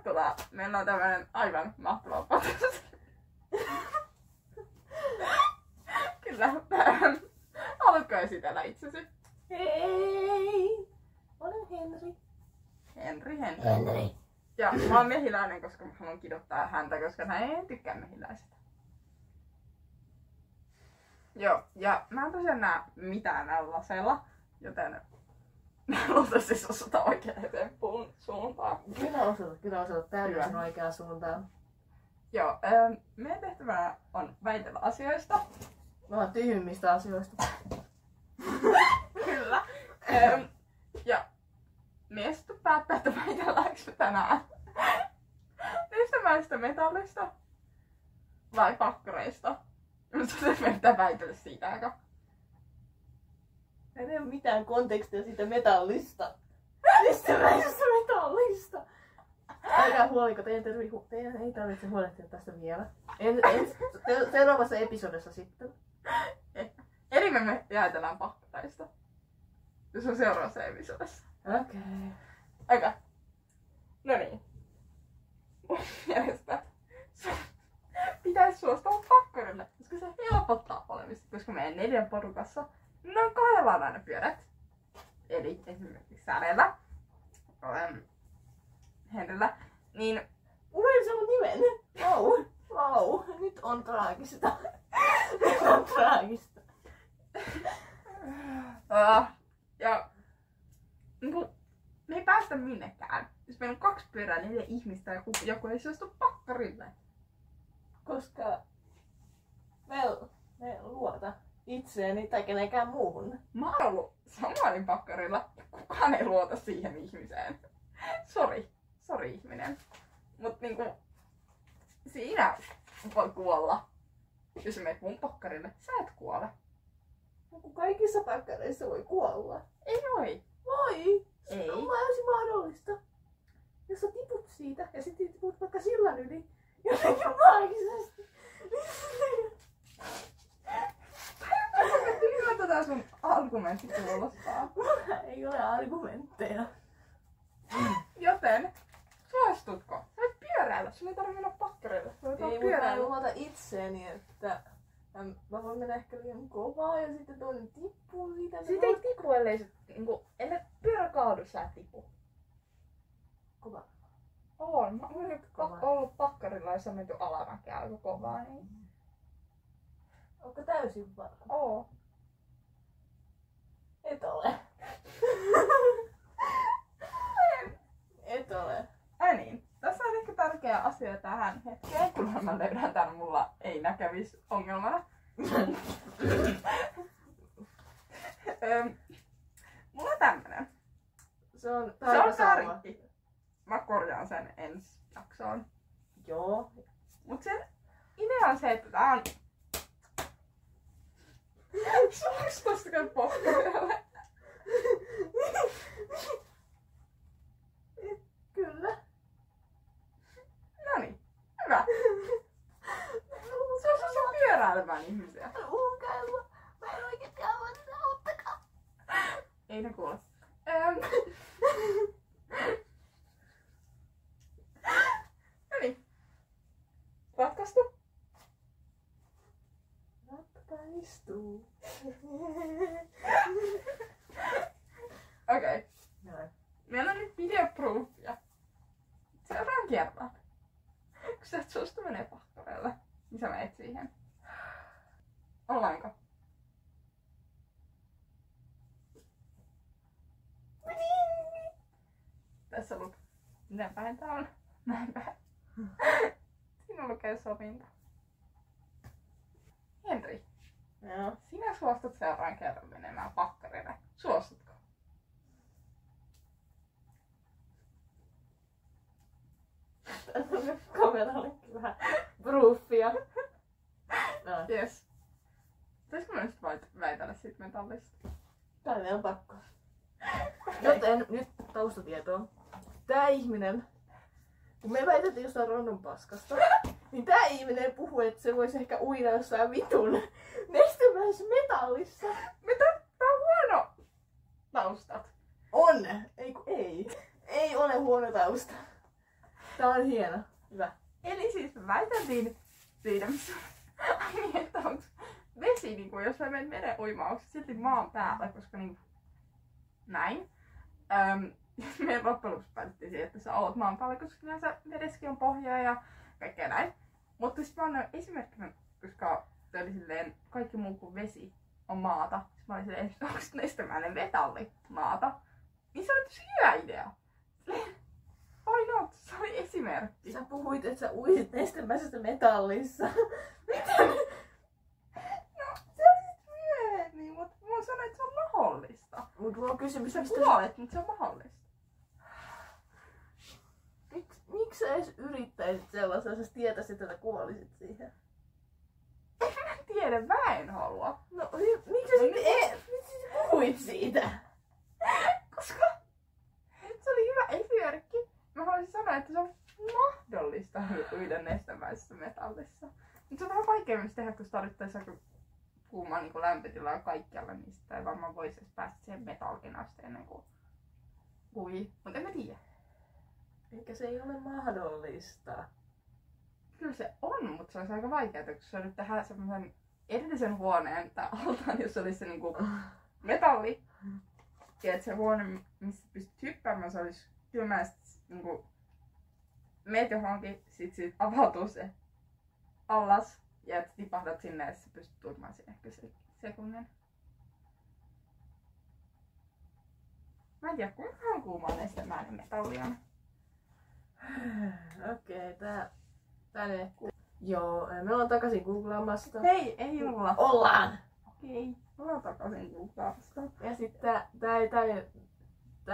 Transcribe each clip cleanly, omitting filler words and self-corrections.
tervetuloa. Meillä on tämmönen aivan mahtava podcast. Kyllä. Haluatko esitellä itsesi? Hei! Olen Henri. Henri. Ja mä oon mehiläinen, koska mä haluan kiduttaa häntä, koska hän ei tykkää mehiläisestä. Joo, ja mä en tosiaan näe mitään näillä laseilla, joten mä luultavasti osata oikeaan suuntaan. Kyllä osata täysin oikeaan suuntaan. Joo, meidän tehtävänä on väitellä asioista. Mä oon tyhmimmistä asioista. Kyllä. Ja mies sitten päättää, että väitelläänkö me tänään ystävällisistä metallista vai pakkareista. Mutta me pitää väitellä siitä aika. Ei ole mitään kontekstia siitä metallista. Ystävällisestä metallista. Älkää huoliko, teidän ei tarvitse huolehtia tästä vielä. Seuraavassa episodissa sitten. Eli me jäätellään pakkareista. Se on seuraavassa episodissa. Okei. No niin. Mun mielestä pitäisi suostua pakkarille, koska se helpottaa olemista, koska meidän 4 porukassa noin 2 aina pyörät. Eli esimerkiksi Särellä, Henrillä, niin Uuden saman nimen. Wow. Nyt on traagista. Ja niinku, me ei päästä minnekään. Jos meillä on 2 pyörää, 4 ihmistä ja joku ei suostu pakkarille. Koska me luota itseeni tai kenenkään muuhun. Mä oon ollut samoin pakkarilla ja kukaan ei luota siihen ihmiseen. Sori ihminen. Mut niinku, siinä voi kuolla. Jos menet mun pakkarille, sä et kuole. Kun kaikissa pakkareissa voi kuolla. Ei voi. Voi! Se Ei. on täysin mahdollista. Jos sä tiput siitä ja sitten tiput vaikka sillan yli. Jotenkin maagisesti. Miltä tätä sun argumentti kuulostaa? Ei ole argumentteja. Joten, suostutko? Sä voit pyöräillä, sun ei tarvitse mennä pakkarille. Sä voit vaan Ei, mutta mä pyöräillä. luota itseeni, että mä voin mennä ehkä liian kovaa ja sitten toinen tippuu siitä. Siitä ei tipu, ellei se, ellei pyörä kaadu, sä et tipu. Kova. Oon. Mä oon nyt Kova. ollut pakkarilla ja se on menty alamäkeä aika kovaa, niin. Onko täysin varma? Oo. Et ole. Et ole. Ai niin. Tässä on ehkä tärkeä asia tähän hetkeen, kun mä löydän tän mulla ei näkevis ongelmana. Mulla on tämmönen. Se on Se on taikasauva. tärkki. Mä korjaan sen ensi jaksoon. Joo. Mut sen idea on se, että tää on... Suoks tosta käy pohjelle? Kyllä. Noniin. Hyvä. Se on se pyöräilemään ihmisiä. Ulkailla. Mä en oikeesti halua sitä, auttakaa. Ei ne kuule. Noniin. Ratkaistu? Ratkaistuu. Okei. Noin. Meillä on nyt videoproofia. Seuraan kerran. Kun sä et suostu menee pakkareille, niin sä menet siihen. Ollaanko? Tässä lukee. Miten päin tää on? Näin päin. Siinä lukee sovinto. Henri, Joo. sinä suostut seuraan kerran menemään pakkarille. Suostutko? Tässä on nyt kamerallekin vähän proofia. No. Yes. Pitäisikö mä nyt väitellä siitä metallista? Tänne on pakko. Joten nyt taustatietoa. Tää ihminen, kun me väitettiin jostain random paskasta, niin tää ihminen puhuu, että se voisi ehkä uida jossain vitun nestemäisessä metallissa. Tää on huono taustat. On! Ei. Ei ole huono tausta. Tää on hieno. Hyvä. Eli siis me väiteltiin siinä, missä niin, että onko vesi, niin kuin, jos sä menet meren uimaan, onko se silti maan päällä, koska niin näin. Me loppujen lopuksi päätettiin siihen, että sä oot maan päällä, koska yleensä vedessäkin on pohjaa ja kaikkea näin. Mutta sitten mä annoin esimerkkinä, koska se oli silleen kaikki muu kuin vesi on maata. Sitten mä olin silleen, onko nestemäinen metalli maata? Niin se oli tosi hyvä idea. Why not? Se oli esimerkki. Sä puhuit, että sä uisit nestemäisestä metallissa. No, se oli sit myöhemmin, mutta mä sanoin, että se on mahdollista. Mut mulla on kysymys, Sä mistä kuolet, mutta se on mahdollista. Miksi sä edes yrittäisit sellaista, jos sä tietäisit, että kuolisit siihen? En mä tiedä, mä en halua. No, miksi sä puhuit siitä? Koska se oli hyvä esimerkki. Mä haluaisin sanoa, että se on mahdollista uida nestemäisessä metallissa. Mutta se on vähän vaikeammin tehdä, kun tarvittaisiin aika kuumaa niin lämpötilaa kaikkialla, niin sitä ei varmaan voisi edes päästä siihen metallin asti ennen kuin ui. Mutta en mä tiedä. Eikä se ei ole mahdollista. Kyllä se on, mutta se olisi aika vaikeaa, kun sä nyt tehdä semmoisen erillisen huoneen tai altaan, jos olisi se niinku metalli. Ja että se huone, missä pystyt hyppäämään, se olisi kylmä ja sit niinku meet johonkin, sit avautuu se allas ja että tipahdat sinne ja sä pystyt tuimaan siinä ehkä sekunnin. Mä en tiedä, kuinka on kuumaa nestemäinen metalli on. Okei, tää ne. Joo, me ollaan takaisin googlaamasta. Hei, ei olla. Ollaan! Okei, ollaan takaisin googlaamasta. Ja sitten tää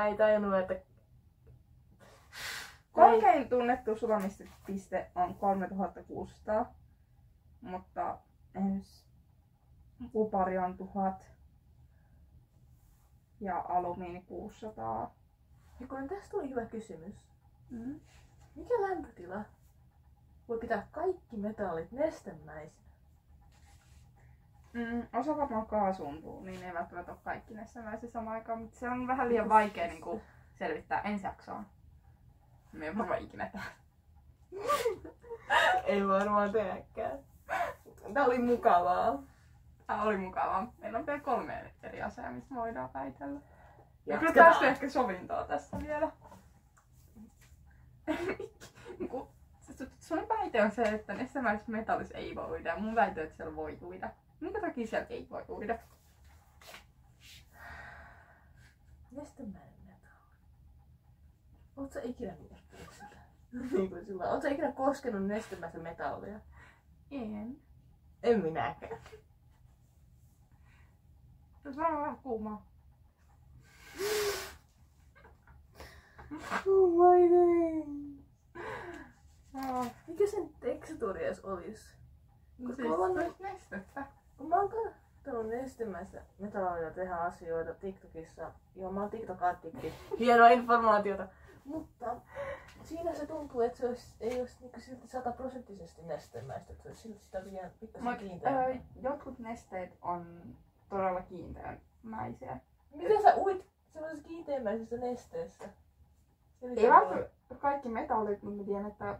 ei tajunnut, että... Korkein tunnettu sulamistepiste on 3600, mutta kupari on 1000 ja alumiini 600. Ja kun tästä tuli hyvä kysymys. Mm. Mikä lämpötila voi pitää kaikki metallit nestemäisinä? Osa varmaan kaasuuntuu, niin ei välttämättä ole kaikki nestemäisiä samaan aikaan, mutta se on vähän liian vaikea niin kuin selvittää ensi jaksoon. Me ei varmaan ikinä tehdä. Ei varmaan tehdäkään. Tää oli mukavaa. Tämä oli mukavaa. Meillä on vielä 3 eri asiaa, mistä voidaan väitellä. Ja kyllä Jatketaan. päästy ehkä sovintoa tässä vielä. Sun väite on se, että nestemäisessä metallissa ei voi uida. Mun väite on, että siellä voi uida. Minkä takia siellä ei voi uida? Nestemäinen metalli. Oot sä ikinä miettinyt sitä? Niin kuin sillä. Oot sä ikinä koskenut nestemäistä metallia? En. En minäkään. Se on vähän kuumaa. Oh my god. Oh. Mikä sen tekstuuri edes olis? Siis Koska nestettä. kun mä oon katsonut nestemäistä metallia tehdä asioita TikTokissa. Joo, mä oon TikTok-addiktki. Hienoa informaatiota. Mutta siinä se tuntuu, että se ei olisi niinku silti 100% nestemäistä. Että se olisi silti sitä vielä pikkasen kiinteämpää. Jotkut nesteet on todella kiinteämäisiä. Miten sä uit sellaisessa kiinteämäisessä nesteessä? Ei välttämättä kaikki metallit, mutta mä tiedän, että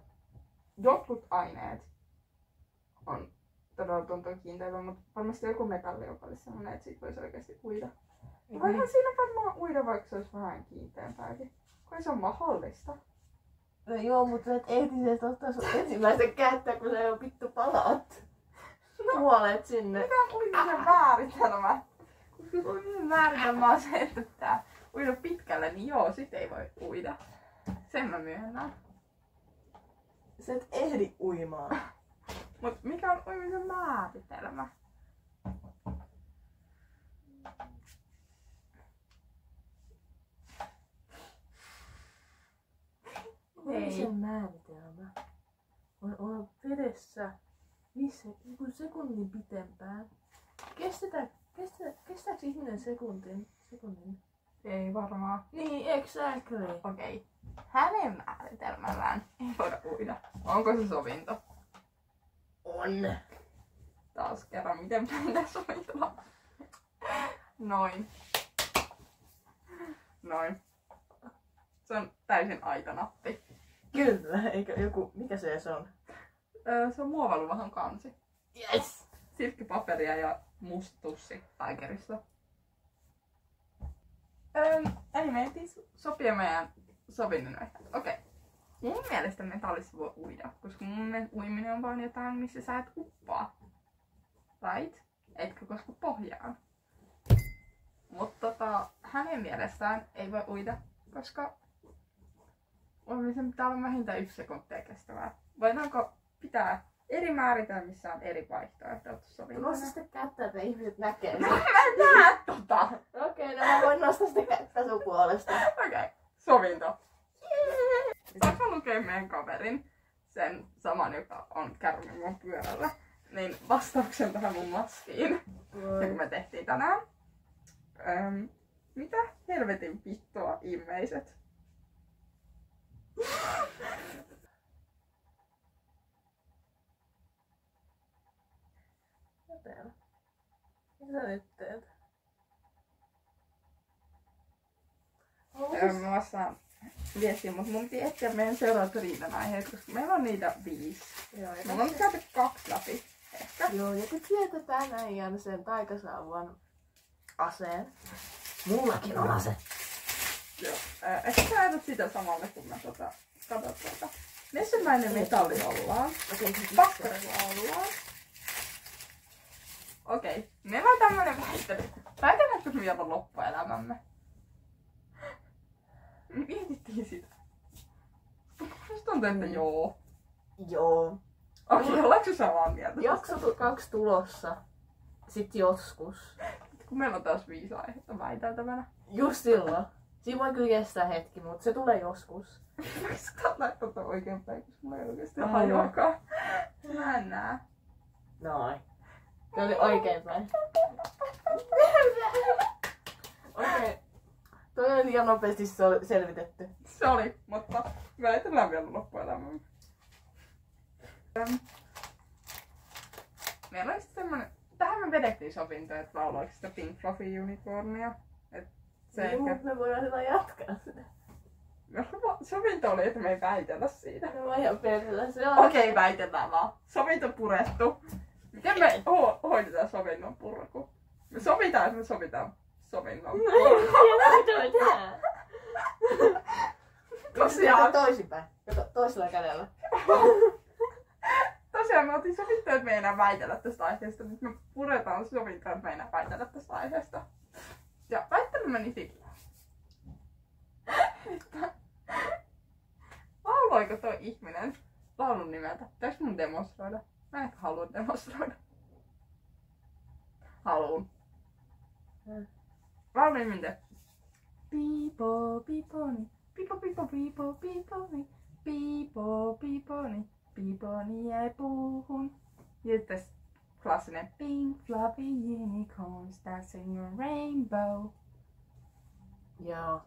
jotkut aineet on todella tuntuu kiinteitä, mutta varmasti joku metalli on paljon sellainen, että siitä voisi oikeasti uida. Voihan siinä varmaan uida, vaikka se olisi vähän kiinteämpääkin. Kun se on mahdollista. No joo, mutta sä et ehtisesti ottaa sun ensimmäisen kättä, kun sä jo vittu palaat. Kuolet sinne. Mikä on uimisen määritelmä? Koska uimisen määritelmä on se, että pitää uida pitkälle, niin joo, sit ei voi uida. Sen mä myönnän. Sä et ehdi uimaan. Mut mikä on uimisen määritelmä? Uimisen määritelmä on olla vedessä joku sekunnin pitempään. Kestääkö ihminen sekunnin? Ei varmaan. Niin, exactly. Okei. Hänen määritelmällään ei voida uida. Onko se sovinto? On. Taas kerran, miten päin sovitella. Noin. Noin. Se on täysin aikanappi. Kyllä, eikö joku, mikä se on? Se on muovaluvahan kansi. Yes! Silkkipaperia ja musta tussi Tigerista. Eli me ehtii sopia meidän sovinnon. Okei. Mun mielestä metallissa voi uida, koska mun mielestä uiminen on vaan jotain, missä sä et uppoa. Right? Etkö koska pohjaan. Mutta hänen mielestään ei voi uida, koska uimisen pitää olla vähintään 1 sekuntia kestävää. Voidaanko pitää eri määritelmissä on eri vaihtoehdot sovintoon? Nosta sitä kättä, että ihmiset näkee sen. Mä en näe tota! Okei, no mä voin nostaa sitä kättä sun puolesta. Okei, sovinto. Saanko mä lukea meidän kaverin, sen saman, joka on kärrynyt mun pyörällä, niin vastauksen tähän mun maskiin, joka me tehtiin tänään. Mitä helvetin vittua ihmiset? Mitä sä nyt teet? Mä vastaan viestiin, mutta mun piti etsiä meidän seuraavat riidan aiheet, koska meillä on niitä 5. Joo, ja Mulla on käyty 2 läpi. Ehkä. Joo, ja te tiedetään näin sen taikasauvan aseen. Mullakin on ase. Joo. Ehkä sä ajatat sitä samalle, kun mä katot tuota. Nessemäinen metalli ollaan. Okei, Pakkarilla ollaan. Okei. Meillä on tämmönen väittely. Väitetäänkö me vielä loppuelämämme? Me mietittiin sitä. Musta tuntuu, että joo. Joo. Okei, ollaanko sä samaa mieltä? Jakso 2 tulossa. Sitten joskus. Kun meillä on taas 5 aihetta väiteltävänä. Just silloin. Siinä voi kyllä kestää hetki, mutta se tulee joskus. Sä laittaa ton oikein päin, koska mulla ei oikeesti Ai hajuakaan. Mä en näe. Noin. Se oli oikein päin. Okei. Toi oli liian nopeasti selvitetty. Se oli, mutta väitellään vielä loppuelämämme. Meillä oli semmonen... Tähän me vedettiin sovintoa, että laulaiksi sitä Pink Fluffy Unicornia. Et se Niin, ehkä... mutta me voidaan hyvä jatkaa sitä. Sovinto oli, että me ei väitellä siitä. No mä ihan perillä. Se on... Okei, väitellään vaan. Sovinto purettu. Miten me hoidetaan sovinnon purku? Me sovitaan, että me sovitaan sovinnon purku. Tosiaan. Toisinpäin. Kato, toisella kädellä. Tosiaan me oltiin sovittu, että me ei enää väitellä tästä aiheesta. Nyt me puretaan sovintoa, että me ei enää väitellä tästä aiheesta. Ja väittely meni sillä. Lauloiko toi ihminen laulun nimeltä? Pitäis mun demonstroida? Mä en ehkä halua demonstroida. Haluun. Laulun nimeltä. Pipo piponi, pipo pipo pipo piponi, pipo piponi, piponi jäi puuhun. Ja sitten klassinen Pink Fluffy Unicorns dancing a rainbow. Joo.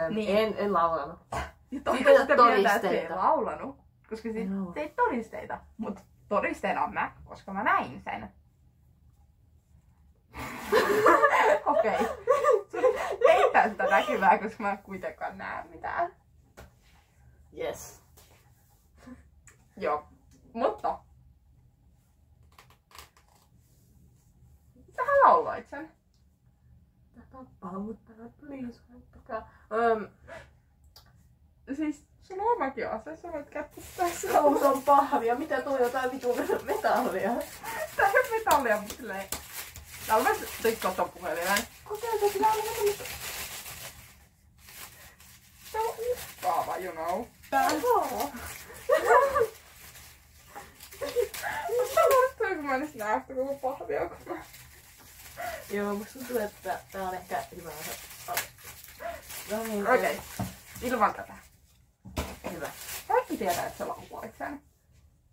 Niin. En laulanut. Ja Siitä ei ole todisteita mieltä, että se ei todisteita. laulanut, koska siitä Joo. ei todisteita. Mut todisteena on mä, koska mä näin sen. Okei. Ei tästä näkyvää, koska mä en kuitenkaan näe mitään. Yes. Joo. Mutta. Sähän lauloit sen. Please, haittakaa. Siis sulla on omakin ase, sä voit kättää Se on pahvia. Mitä tuo jotain vitun metallia? Tää ei oo metallia, mutta silleen. Täällä on myös rikkoa ton puhelimen. Kokeilta sillä on mitä. Tää on uhkaava, you know. Mä luulen, kun mä en edes näe sitä koko pahvia, kun mä... Joo, musta tuntuu, että tää on ehkä hyvä osa. No niin. Okei. Ilman tätä. Hyvä. Kaikki tietää, että sä lauloit sen.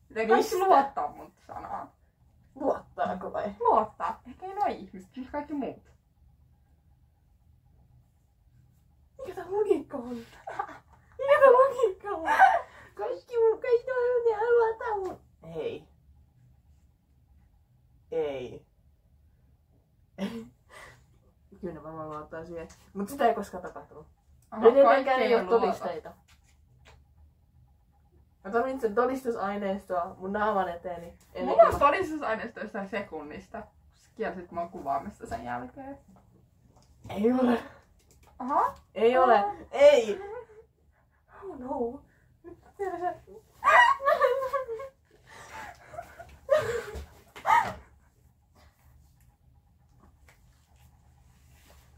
Joten kaikki Mistä? luottaa mun sanaan. Luottaako vai? Luottaa. Ehkä ei noi ihmiset, mutta kaikki muut. Mikä tää logiikka on? Mikä tää logiikka on? Kaikki ne haluaa mun. Ei. Ei. Kyllä ne varmaan luottaa siihen. Mut sitä ei koskaan tapahtunut. Aha, Edelleenkään ei kaikki oo luota. todisteita. Mä tarvitsen todistusaineistoa mun naaman eteeni. Mulla on todistusaineistoa jostain sekunnista. Sä kielsit mua kuvaamista sen jälkeen. Ei ole. Aha. Ei ole. Ei. Oh no.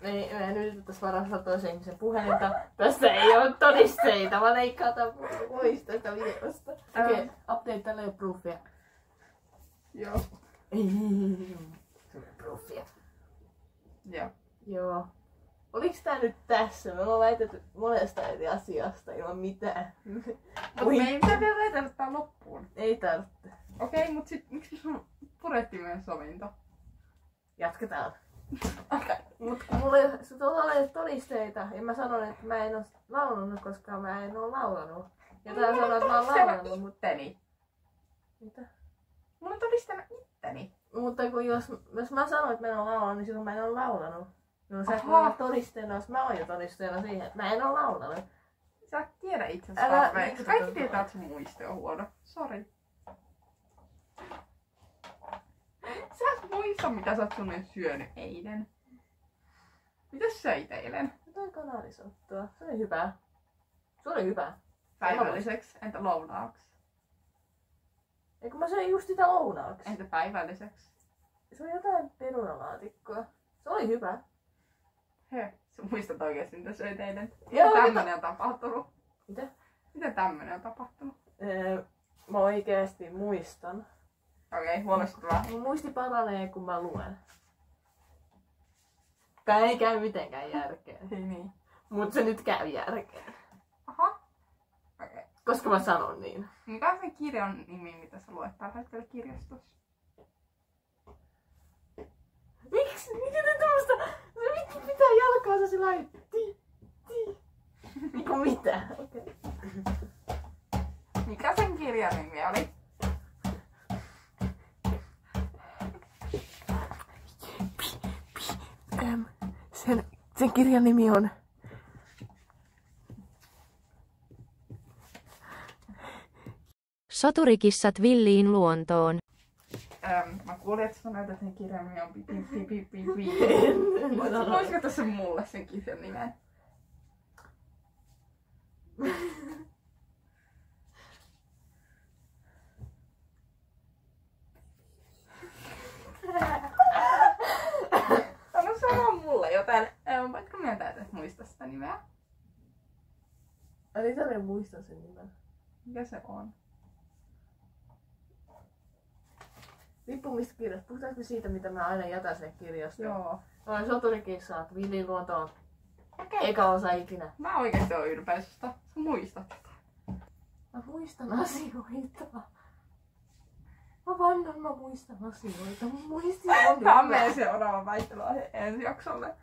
Me nyt tässä varassa toisen ihmisen puhelinta. Tässä ei ole todisteita. Mä leikkaan pois tästä videosta. Okei, update, tällä ei ole proofia. Joo. Ei ole proofia. Joo. Joo. Oliks tää nyt tässä? Me ollaan väitetty monesta eri asiasta ilman mitään. Mut me ei mitään vielä väitellä tää loppuun. Ei tarvitse. Okei, mut sit miksi sun purettiin meidän sovinto? Jatketaan. Okei. Mut kun mulla ei ole todisteita, ja mä sanon, että mä en oo laulanut, koska mä en oo laulanut. Ja tää sanoo, että mä oon laulanut, mutta... Itteni. Mitä? Mulla on todistanut itteni. Mutta kun jos mä sanon, että mä en oo laulanut, niin silloin mä en oo laulanut. No sä et Aha. ole todisteena, jos mä oon jo todisteena siihen, että mä en oo laulanut. Sä et tiedä itse Älä tarpeeksi. liikuta Kaikki tuota. tietää, että sun muisti on huono. Sori. Sä et muista, mitä sä oot suunnilleen syönyt eilen. Mitäs söit eilen? Jotain kanalisottua. Se oli hyvä. Se oli hyvä. Päivälliseksi, entä lounaaksi? Eikö mä söin just sitä lounaaksi? Entä päivälliseksi? Se oli jotain perunalaatikkoa. Se oli hyvä. He, sä muistat oikeesti, mitä söit eilen? Joo, Mitä tämmönen on tapahtunut? Mitä? Mitä tämmönen on tapahtunut? Mä oikeesti muistan. Okei, huolestuttavaa. Mun muisti paranee, kun mä luen. Tää ei käy mitenkään järkeen. Ei niin. Mut se nyt käy järkeen. Aha. Okei. Koska mä sanon niin. Mikä on se kirjan nimi, mitä sä luet tällä hetkellä kirjastossa? Miksi? Miksi te tämmöstä? Se pitää jalkaansa sillain. Niinku mitä? Okei. Mikä sen kirjan nimi oli? Sen kirjan nimi on... Soturikissat villiin luontoon. Mä kuulin, että sanoit, että sen kirjan nimi on pipi. En. Voisiko tässä mulle sen kirjan nimen? Anna sanoa mulle jotain. Voitko myöntää, että et muista sitä nimeä? Eli sä muistan sen nimen. Mikä se on? Riippuu mistä kirjasta. Puhutaanko me siitä, mitä mä aina jätän sinne kirjastoon? Joo. Olen soturikissaat, villiin luontoon. Okei. Eka osa ikinä. Mä oikeesti oon ylpeä susta. Sä muistat jotain. Mä muistan asioita. Mä vannon, mä muistan asioita. Mun muisti on Tää on hyvä. meidän seuraava väittelyaihe ensi jaksolle.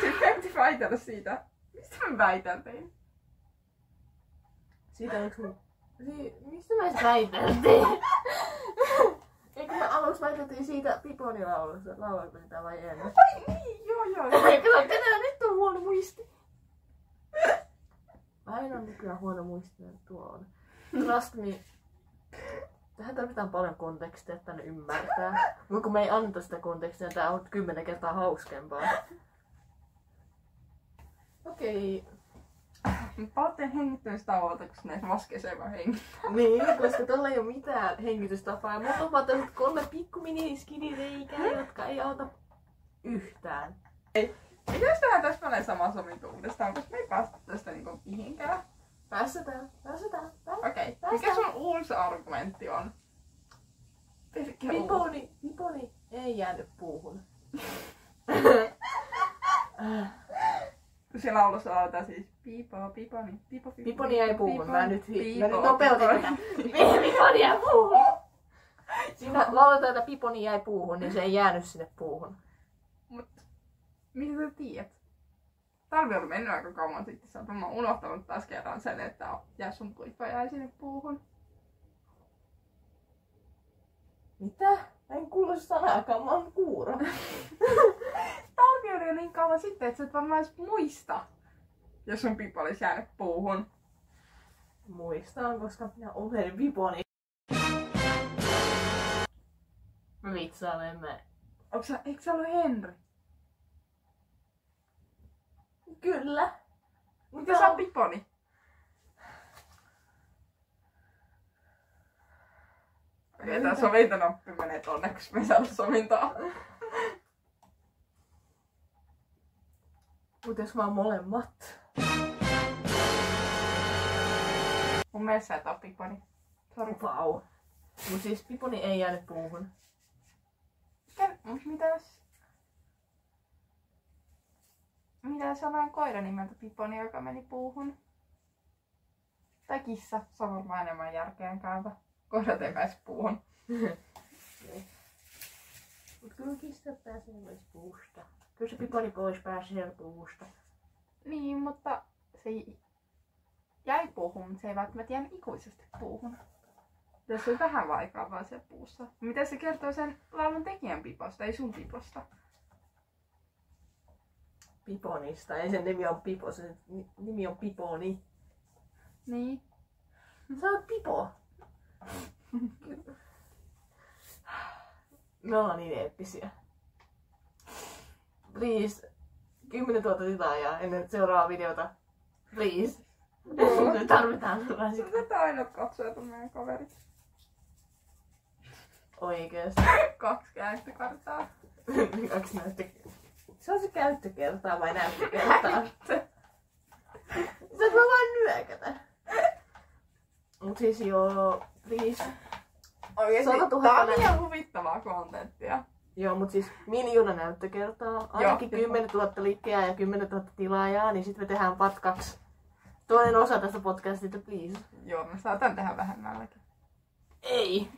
Tykkääkö väitellä siitä? Mistä me väiteltiin? Siitä yks mun... Mistä mä edes väiteltiin? Eikö me aluksi väiteltiin siitä Piponi laulusta, laulanko sitä vai en? Ai niin, joo. Kato, tänään nyt on huono muisti. Mä en oo nykyään huono muisti, tuo on. Trust me. Tähän tarvitaan paljon kontekstia, että ne ymmärtää. Mutta kun me ei anta sitä kontekstia, tää on 10 kertaa hauskempaa. Okei. Me palattiin hengittämistauolta, koska näissä maskeissa vaan hengittää. Niin, koska tuolla ei oo mitään hengitystapaa. Mulla on vaan tällaiset 3 pikku mini-skinireikää, jotka ei auta yhtään. Mitäs tehdään täsmälleen sama sovinto uudestaan, koska me ei päästä tästä niinku mihinkään. Päästetään. Okei, mikä sun uusi argumentti on? Piponi ei jäänyt puuhun. Kun siellä laulussa lauletaan siis Piponi jäi puuhun. Mä nyt nopeutin tätä. Piponi jäi puuhun. Siinä lauletaan, että Piponi jäi puuhun, niin se ei jäänyt sinne puuhun. Mut, mistä sä tiedät? Talvi on mennyt aika kauan sitten. Mä oon unohtanut taas kerran sen, että sun Pipo jäi sinne puuhun. Mitä? En kuule sanaakaan, mä oon kuuro. Talvi oli jo niin kauan sitten, että sä et varmaan edes muista, jos sun Pipo olisi jäänyt puuhun. Muistan, koska minä olen Piponi. Mä vitsailen, Eikö sä ollut Henri? Kyllä. Mutta sä oot Piponi. Okei, tää sovintonappi menee tonne, kun me ei saada sovintaa. Mut jos mä oon molemmat. Mun mielestä sä et oo Piponi. Sori. Vau. Mut siis Piponi ei jäänyt puuhun. Mitä jos on koira nimeltä Piponi, joka meni puuhun? Tai kissa, se on varmaan enemmän järkeenkäyvä. Koirat ei pääse puuhun. Mut kyllä kissat pääsee myös puusta. Kyllä se Piponi pois pääsee puusta. Niin, mutta se jäi puuhun, mutta se ei välttämättä jäänyt ikuisesti puuhun. Jos oli vähän aikaa vaan siellä puussa. Miten se kertoo sen laulun tekijän Piposta, ei sun Piposta? Piponista. Ei sen nimi on Pipo, sen nimi on Piponi. Niin. Sä oot Pipo. Me ollaan niin eeppisiä. Please. 10 000 tilaajaa ennen seuraavaa videota. Please. Me tarvitaan sellaisia. Tätä aina katsojat on meidän kaverit. Oikeesti. 2 käyttökartaa. 2 näyttökertaa. Se on se käyttökertaa vai näyttökertaa? Sä voi vaan nyökätä. Mut siis joo, please. Oikeesti, 100 000 tää on liian huvittavaa kontenttia. Joo, mut siis miljoona näyttökertaa, ainakin 10 000 likkeä ja 10 000 tilaajaa, niin sit me tehdään part 2. Toinen osa tästä podcastista, please. Joo, mä saatan tehdä vähemmälläkin. Ei.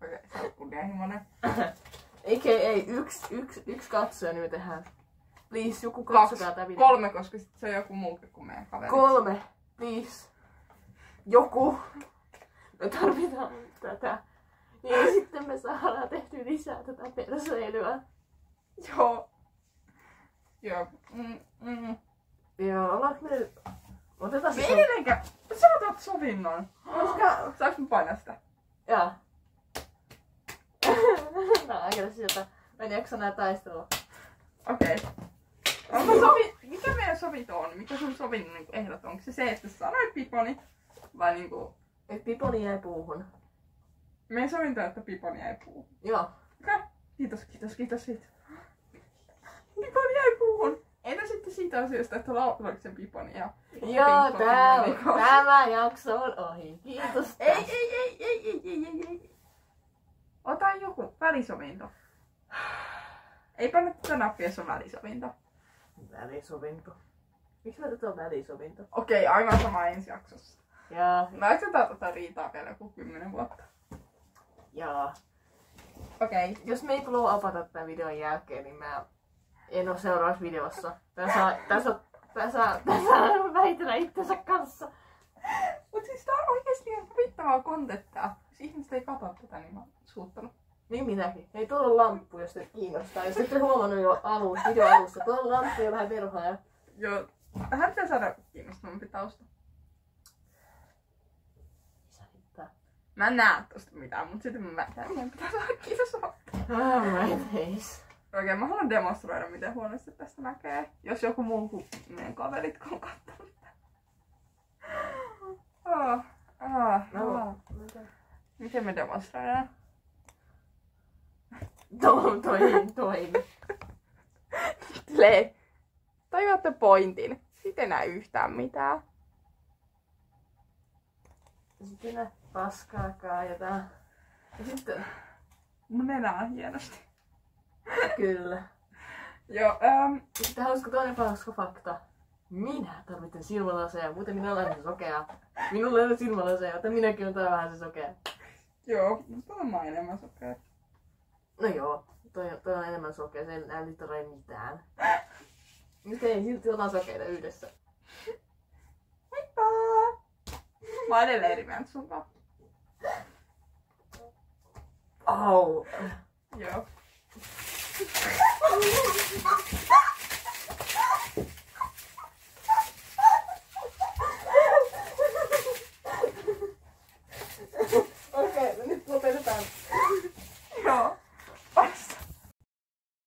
Okei, sä oot kunnianhimoinen. Ei, yksi katsoja, niin me tehdään. Please, joku katsokaa tää video. 3, koska sit se on joku muukin kuin meidän kaveri. 3, please. Joku. Me tarvitaan tätä. Niin sitten me saadaan tehtyä lisää tätä perseilyä. Joo. Joo. Joo, ollaanko me nyt... Otetaan Me se... ei edelleenkään. Sä otat sovinnon. Koska... Saanko mä painaa sitä? Joo. Tää on aika sieltä. Mä en jaksa nää taistelua. Okei. Mikä meidän sovinto on? Mikä sun sovinnon niin ehdot on? Onko se, että sä sanoit Piponi? Vai niinku... Et Piponi jäi puuhun. Meidän sovinto on, että Piponi jäi puuhun. Joo. Okei. Kiitos siitä. Piponi jäi puuhun. Entä sitten siitä asiasta, että lauloiko sen Piponi ja... Joo, tämä jakso on ohi. Kiitos. Ei. Ota joku välisovinto. Ei panna tätä nappia, jos on välisovinto. Välisovinto. Miksi mä tätä on välisovinto? Okei, aivan sama ensi jaksossa. Jaa. Näytetään tätä riitaa vielä joku 10 vuotta. Jaa. Okei. Jos me ei blow upata tämän videon jälkeen, niin mä en oo seuraavassa videossa. Tässä väitellä itsensä kanssa. Mut siis tää on oikeesti ihan huvittavaa kontenttia. Jos ihmiset ei katso tätä, niin mä oon suuttanut. Niin minäkin. Ei tuolla on lamppu, jos te kiinnostaa. Jos ette huomannut jo videon alussa. Tuolla on lamppu ja vähän verhoja. Joo. Tähän pitää saada kiinnostavampi tausta. Mä en näe tosta mitään, mut sitten mä väitän, meidän pitää saada kiinnostavaa. Okei, mä haluan demonstroida, miten huonosti tästä näkee. Jos joku muu kuin meidän kaverit on kattonut. Miten me demonstroidaan? Toimi. Silleen, tajuatte pointin. Siitä ei näe yhtään mitään. Sitten nää paskaa kaadetaan. Ja sitten... Mun nenä on hienosti. Kyllä. Joo, Sitten toinen hauska fakta. Minä tarvitsen silmälaseja, muuten minä olen se sokea. Minulla ei ole silmälaseja, joten minäkin olen vähän se sokea. joo, mutta on enemmän sokea. No joo, toi on enemmän sokea, se ei näy literally mitään. Nyt ei silti ollaan sokeita yhdessä. Moikka! Mä oon edelleen eri mieltä sun kanssa. Au! Joo.